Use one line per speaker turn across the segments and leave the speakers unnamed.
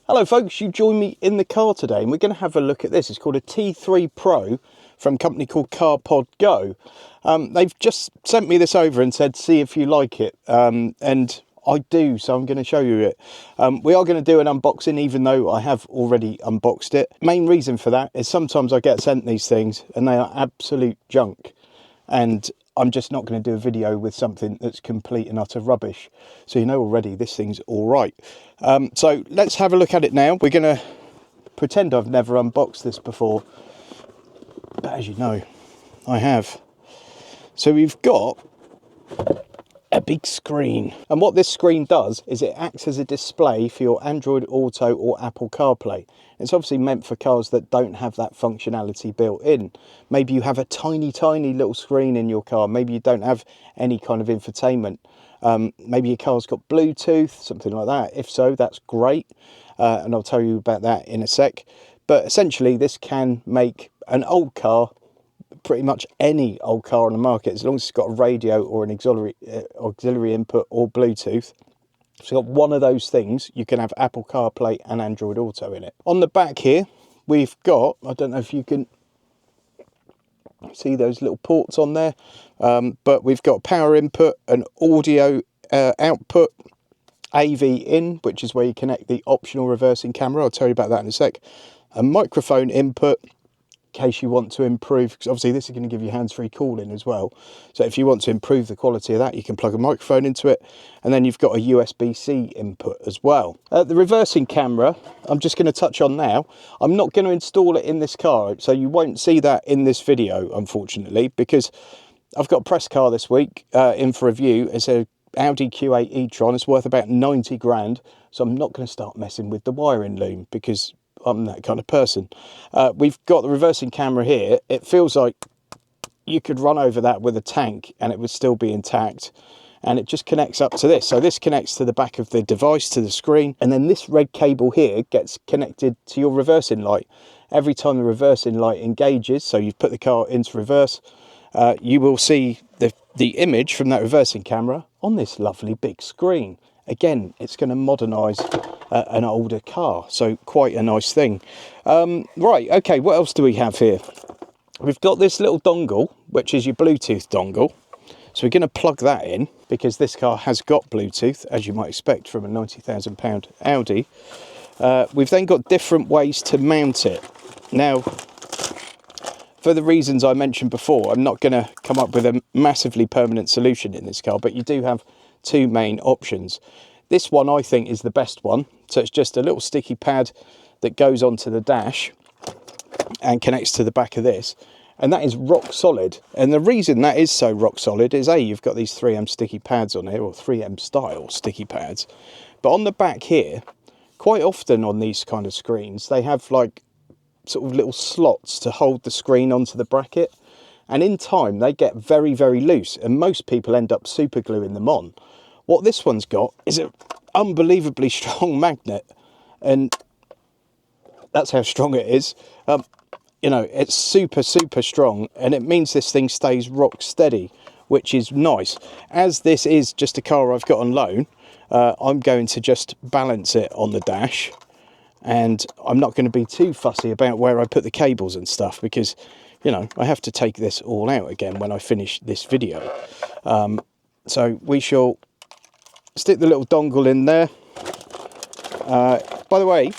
Hello folks, you join me in the car today and we're going to have a look at this. It's called a T3 Pro from a company called CarPodgo. They've just sent me this over and said, see if you like it. And I do, so I'm going to show you it. We are going to do an unboxing even though I have already unboxed it. Main reason for that is sometimes I get sent these things and they are absolute junk. And I'm just not going to do a video with something that's complete and utter rubbish. So you know already this thing's all right. So let's have a look at it now. We're going to pretend I've never unboxed this before. But as you know, I have. So we've got a big screen. And what this screen does is it acts as a display for your Android Auto or Apple CarPlay. It's obviously meant for cars that don't have that functionality built in. Maybe you have a tiny little screen in your car. Maybe you don't have any kind of infotainment. Maybe your car's got Bluetooth, something like that. If so, that's great. And I'll tell you about that in a sec. But essentially, this can make an old car, pretty much any old car on the market, as long as it's got a radio or an auxiliary input or Bluetooth. If it's got one of those things, you can have Apple CarPlay and Android Auto in it. On the back here, we've got, I don't know if you can see those little ports on there, but we've got power input, an audio output, AV in, which is where you connect the optional reversing camera. I'll tell you about that in a sec. A microphone input, in case you want to improve, because obviously this is going to give you hands-free calling as well. So if you want to improve the quality of that, you can plug a microphone into it. And then you've got a USB-C input as well. The reversing camera, I'm just going to touch on now. I'm not going to install it in this car, so you won't see that in this video, unfortunately, because I've got a press car this week in for review. It's a Audi Q8 e-tron. It's worth about 90 grand. So I'm not going to start messing with the wiring loom because I'm that kind of person. We've got the reversing camera here. It feels like you could run over that with a tank and it would still be intact. And it just connects up to this. So this connects to the back of the device, to the screen. And then this red cable here gets connected to your reversing light. Every time the reversing light engages, so you've put the car into reverse, you will see the image from that reversing camera on this lovely big screen. Again, it's going to modernise an older car, so quite a nice thing. Right, okay, what else do we have here? We've got this little dongle, which is your Bluetooth dongle. So we're going to plug that in, because this car has got Bluetooth, as you might expect from a £90,000 Audi. We've then got different ways to mount it. Now, for the reasons I mentioned before, I'm not going to come up with a massively permanent solution in this car, but you do have two main options. This one I think is the best one. So it's just a little sticky pad that goes onto the dash and connects to the back of this. And that is rock solid. And the reason that is so rock solid is you've got these 3M sticky pads on here, or 3M style sticky pads. But on the back here, quite often on these kind of screens, they have like sort of little slots to hold the screen onto the bracket. And in time, they get very loose. And most people end up super gluing them on. What this one's got is an unbelievably strong magnet, and that's how strong it is. You know, it's super strong, and it means this thing stays rock steady, which is nice. As this is just a car I've got on loan, I'm going to just balance it on the dash, and I'm not going to be too fussy about where I put the cables and stuff, because, you know, I have to take this all out again when I finish this video. So we shall stick the little dongle in there. By the way,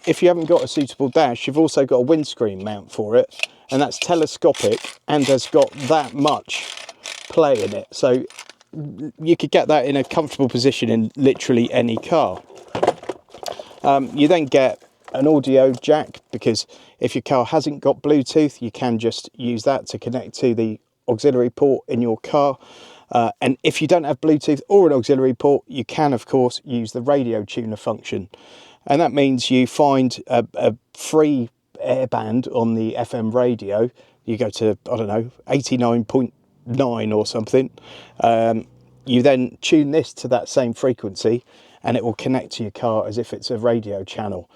if you haven't got a suitable dash, you've also got a windscreen mount for it, and that's telescopic and has got that much play in it. So you could get that in a comfortable position in literally any car. You then get an audio jack, because if your car hasn't got Bluetooth, you can just use that to connect to the auxiliary port in your car. And if you don't have Bluetooth or an auxiliary port, you can, of course, use the radio tuner function. And that means you find a free airband on the FM radio. You go to, I don't know, 89.9 or something. You then tune this to that same frequency, and it will connect to your car as if it's a radio channel.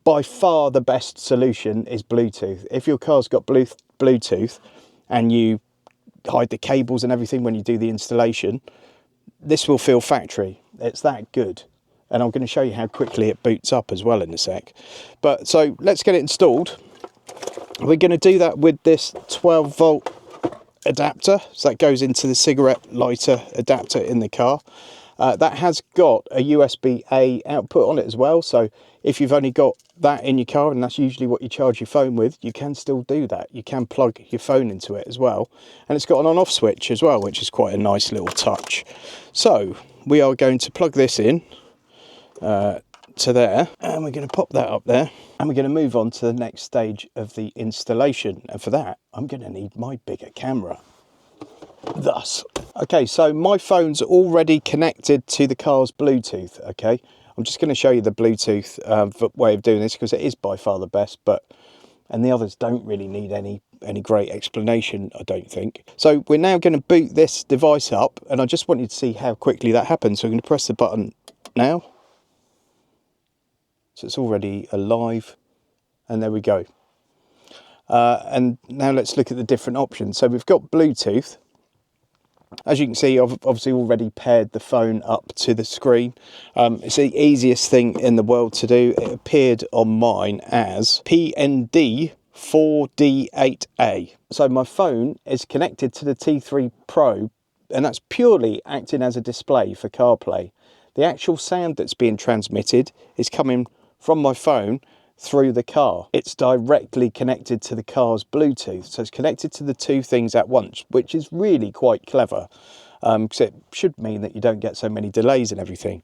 By far the best solution is Bluetooth. If your car's got Bluetooth and you hide the cables and everything when you do the installation, this will feel factory. It's that good. and I'm going to show you how quickly it boots up as well in a sec. But so let's get it installed. We're going to do that with this 12-volt adapter, so that goes into the cigarette lighter adapter in the car. That has got a USB-A output on it as well, so if you've only got that in your car, and that's usually what you charge your phone with, you can still do that. You can plug your phone into it as well, and it's got an on-off switch as well, which is quite a nice little touch. So we are going to plug this in to there, and we're going to pop that up there, and we're going to move on to the next stage of the installation, and for that I'm going to need my bigger camera. Thus, okay, so my phone's already connected to the car's Bluetooth. Okay, I'm just going to show you the Bluetooth way of doing this, because it is by far the best, and the others don't really need any great explanation, I don't think. So we're now going to boot this device up, and I just want you to see how quickly that happens. So I'm going to press the button now. So it's already alive, and there we go. And now let's look at the different options. So we've got Bluetooth. As you can see, I've obviously already paired the phone up to the screen. It's the easiest thing in the world to do. It appeared on mine as PND4D8A. So my phone is connected to the T3 Pro, and that's purely acting as a display for CarPlay. The actual sound that's being transmitted is coming from my phone through the car. It's directly connected to the car's Bluetooth, so it's connected to the two things at once, which is really quite clever, because it should mean that you don't get so many delays and everything.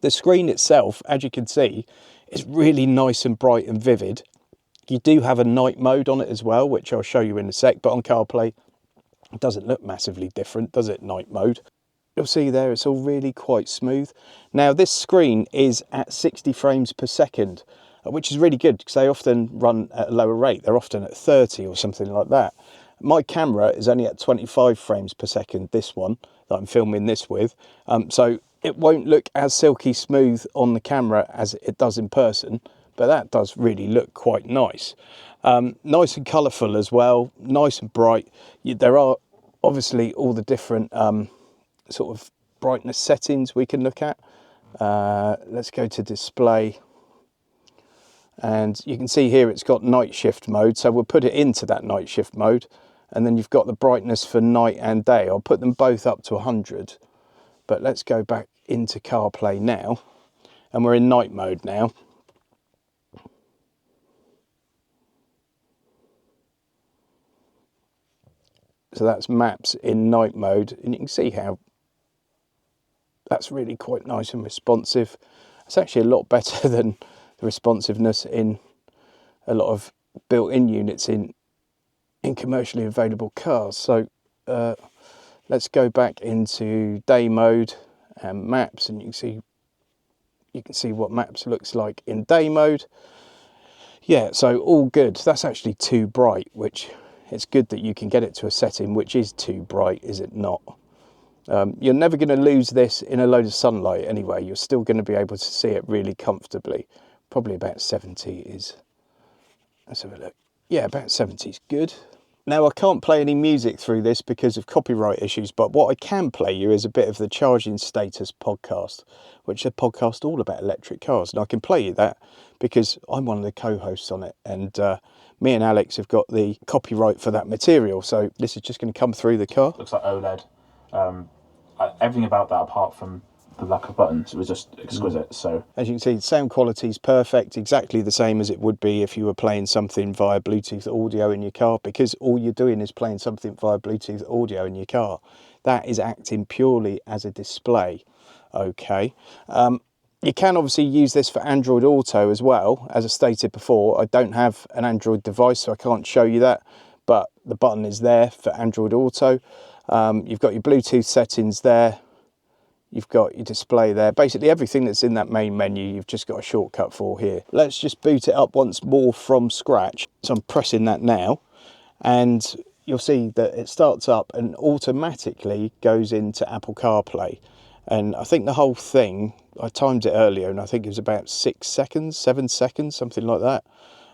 The screen itself, as you can see, is really nice and bright and vivid. You do have a night mode on it as well, which I'll show you in a sec, but on CarPlay it doesn't look massively different, does it, night mode? You'll see there it's all really quite smooth. Now this screen is at 60 frames per second, which is really good because they often run at a lower rate. They're often at 30 or something like that. My camera is only at 25 frames per second, this one that I'm filming this with. So it won't look as silky smooth on the camera as it does in person, but that does really look quite nice. Nice and colourful as well, nice and bright. There are obviously all the different sort of brightness settings we can look at. Let's go to display. And you can see here it's got night shift mode, so we'll put it into that night shift mode, and then you've got the brightness for night and day. I'll put them both up to 100, but let's go back into CarPlay now, and we're in night mode now. So that's maps in night mode, and you can see how that's really quite nice and responsive. It's actually a lot better than the responsiveness in a lot of built-in units in commercially available cars. So let's go back into day mode and maps, and you can see what maps looks like in day mode. Yeah, so all good. That's actually too bright, which it's good that you can get it to a setting which is too bright, is it not? You're never going to lose this in a load of sunlight anyway. You're still going to be able to see it really comfortably. Probably about 70 is, let's have a look. Yeah, about 70 is good. Now I can't play any music through this because of copyright issues, but what I can play you is a bit of the Charging Status podcast, which is a podcast all about electric cars. And I can play you that because I'm one of the co-hosts on it, and me and Alex have got the copyright for that material. So this is just going to come through the car.
Looks like OLED. Everything about that, apart from the lack of buttons, it was just exquisite. So
as you can see, sound quality is perfect, exactly the same as it would be if you were playing something via Bluetooth audio in your car, because all you're doing is playing something via Bluetooth audio in your car. That is acting purely as a display. Okay. You can obviously use this for Android Auto as well. As I stated before, I don't have an Android device, so I can't show you that, but the button is there for Android Auto. You've got your Bluetooth settings there. You've got your display there. Basically everything that's in that main menu, you've just got a shortcut for here. Let's just boot it up once more from scratch. So I'm pressing that now, and you'll see that it starts up and automatically goes into Apple CarPlay. And I think the whole thing, I timed it earlier, and I think it was about 6 seconds, 7 seconds, something like that.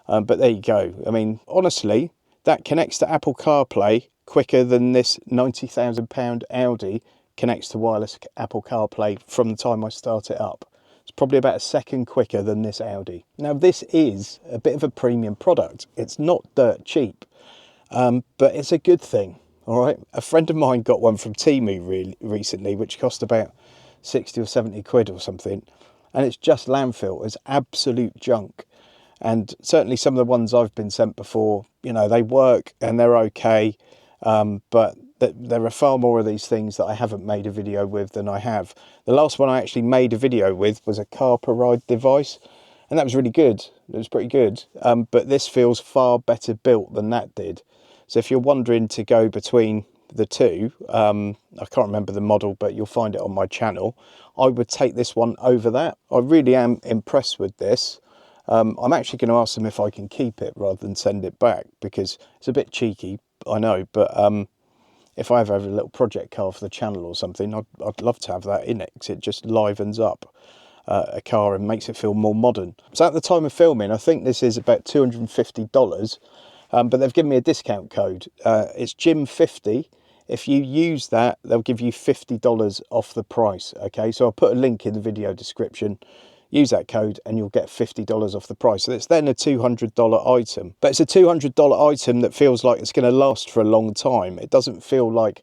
But there you go. I mean, honestly, that connects to Apple CarPlay quicker than this £90,000 Audi connects to wireless Apple CarPlay from the time I start it up. It's probably about a second quicker than this Audi. Now this is a bit of a premium product. It's not dirt cheap, but it's a good thing. All right, a friend of mine got one from Temu recently, which cost about 60 or 70 quid or something, and it's just landfill. It's absolute junk. And certainly some of the ones I've been sent before, you know, they work and they're okay, but there are far more of these things that I haven't made a video with than I have. The last one I actually made a video with was a CarPodgo device, and that was really good. It was pretty good, but this feels far better built than that did. So if you're wondering to go between the two, I can't remember the model, but you'll find it on my channel, I would take this one over that. I really am impressed with this. I'm actually going to ask them if I can keep it rather than send it back, because it's a bit cheeky, I know, but if I ever have a little project car for the channel or something, I'd love to have that in it, because it just livens up a car and makes it feel more modern. So at the time of filming, I think this is about $250, but they've given me a discount code. It's 𝚼𝙁𝙆𝙎. If you use that, they'll give you $50 off the price. Okay, so I'll put a link in the video description. Use that code and you'll get $50 off the price. So it's then a $200 item, but it's a $200 item that feels like it's going to last for a long time. It doesn't feel like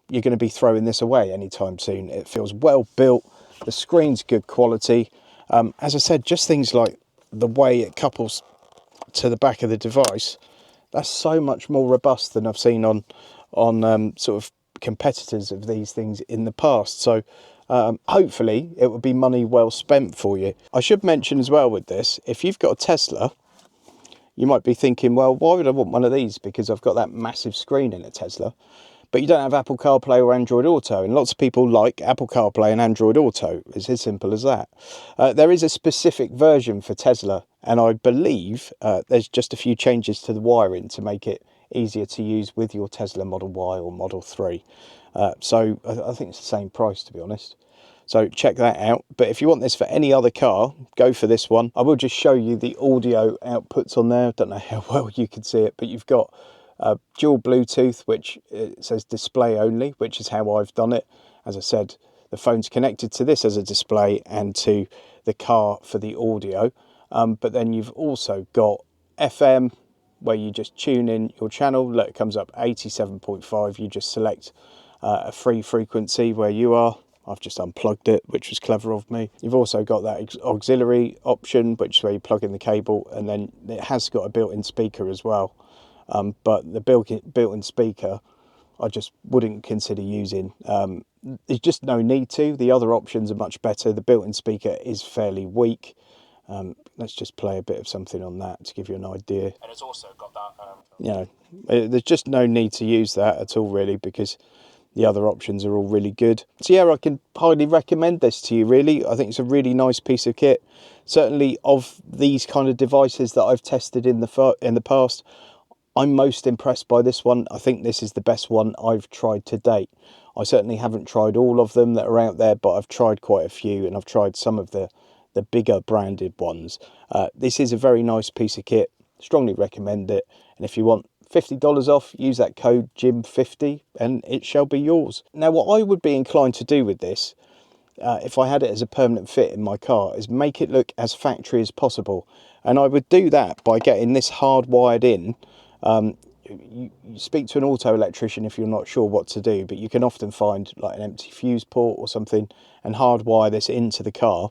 you're going to be throwing this away anytime soon. It feels well built. The screen's good quality. As I said, just things like the way it couples to the back of the device, that's so much more robust than I've seen on sort of competitors of these things in the past. So hopefully it will be money well spent for you. I should mention as well with this, if you've got a Tesla, you might be thinking, well, why would I want one of these? Because I've got that massive screen in a Tesla. But you don't have Apple CarPlay or Android Auto, and lots of people like Apple CarPlay and Android Auto. It's as simple as that. There is a specific version for Tesla, and I believe there's just a few changes to the wiring to make it easier to use with your Tesla Model Y or Model 3. So I think it's the same price, to be honest. So check that out. But if you want this for any other car, go for this one. I will just show you the audio outputs on there. I don't know how well you can see it, but you've got dual Bluetooth, which it says display only, which is how I've done it. As I said, the phone's connected to this as a display and to the car for the audio. But then you've also got FM, where you just tune in your channel. Look, it comes up 87.5. You just select a free frequency where you are. I've just unplugged it, which was clever of me. You've also got that auxiliary option, which is where you plug in the cable, and then it has got a built-in speaker as well. But the built-in speaker, I just wouldn't consider using. There's just no need to. The other options are much better. The built-in speaker is fairly weak. Let's just play a bit of something on that to give you an idea. And it's also got that... you know, there's just no need to use that at all, really, because the other options are all really good. So yeah, I can highly recommend this to you, really. I think it's a really nice piece of kit. Certainly of these kind of devices that I've tested in the past, I'm most impressed by this one. I think this is the best one I've tried to date. I certainly haven't tried all of them that are out there, but I've tried quite a few, and I've tried some of the bigger branded ones. This is a very nice piece of kit. Strongly recommend it. And if you want $50 off, use that code 𝚼𝙁𝙆𝙎 and it shall be yours. Now, what I would be inclined to do with this, if I had it as a permanent fit in my car, is make it look as factory as possible. And I would do that by getting this hardwired in. You speak to an auto electrician if you're not sure what to do, but you can often find like an empty fuse port or something and hardwire this into the car,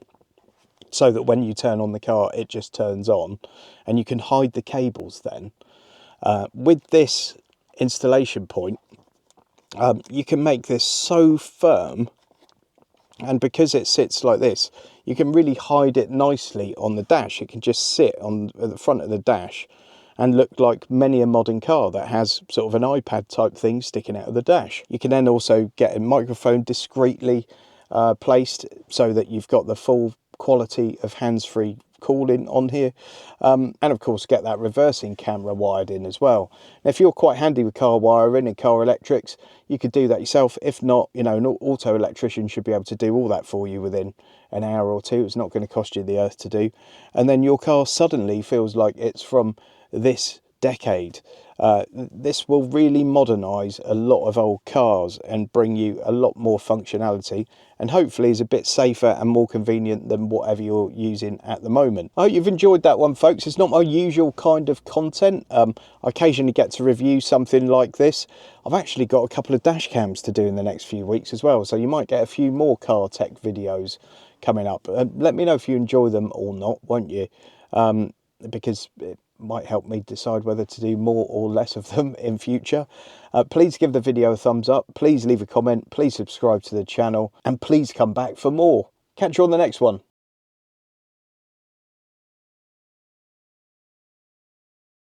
so that when you turn on the car, it just turns on, and you can hide the cables then. With this installation point, you can make this so firm, and because it sits like this, you can really hide it nicely on the dash. It can just sit on the front of the dash and look like many a modern car that has sort of an iPad type thing sticking out of the dash. You can then also get a microphone discreetly placed so that you've got the full quality of hands-free calling on here, and of course get that reversing camera wired in as well. Now, if you're quite handy with car wiring and car electrics, you could do that yourself. If not, you know, an auto electrician should be able to do all that for you within an hour or two. It's not going to cost you the earth to do, and then your car suddenly feels like it's from this decade. This will really modernise a lot of old cars and bring you a lot more functionality, and hopefully is a bit safer and more convenient than whatever you're using at the moment. I hope you've enjoyed that one, folks. It's not my usual kind of content. I occasionally get to review something like this. I've actually got a couple of dash cams to do in the next few weeks as well, so you might get a few more car tech videos coming up. Let me know if you enjoy them or not, won't you? Because it might help me decide whether to do more or less of them in future. Please give the video a thumbs up, please leave a comment, please subscribe to the channel, and please come back for more. Catch you on the next one.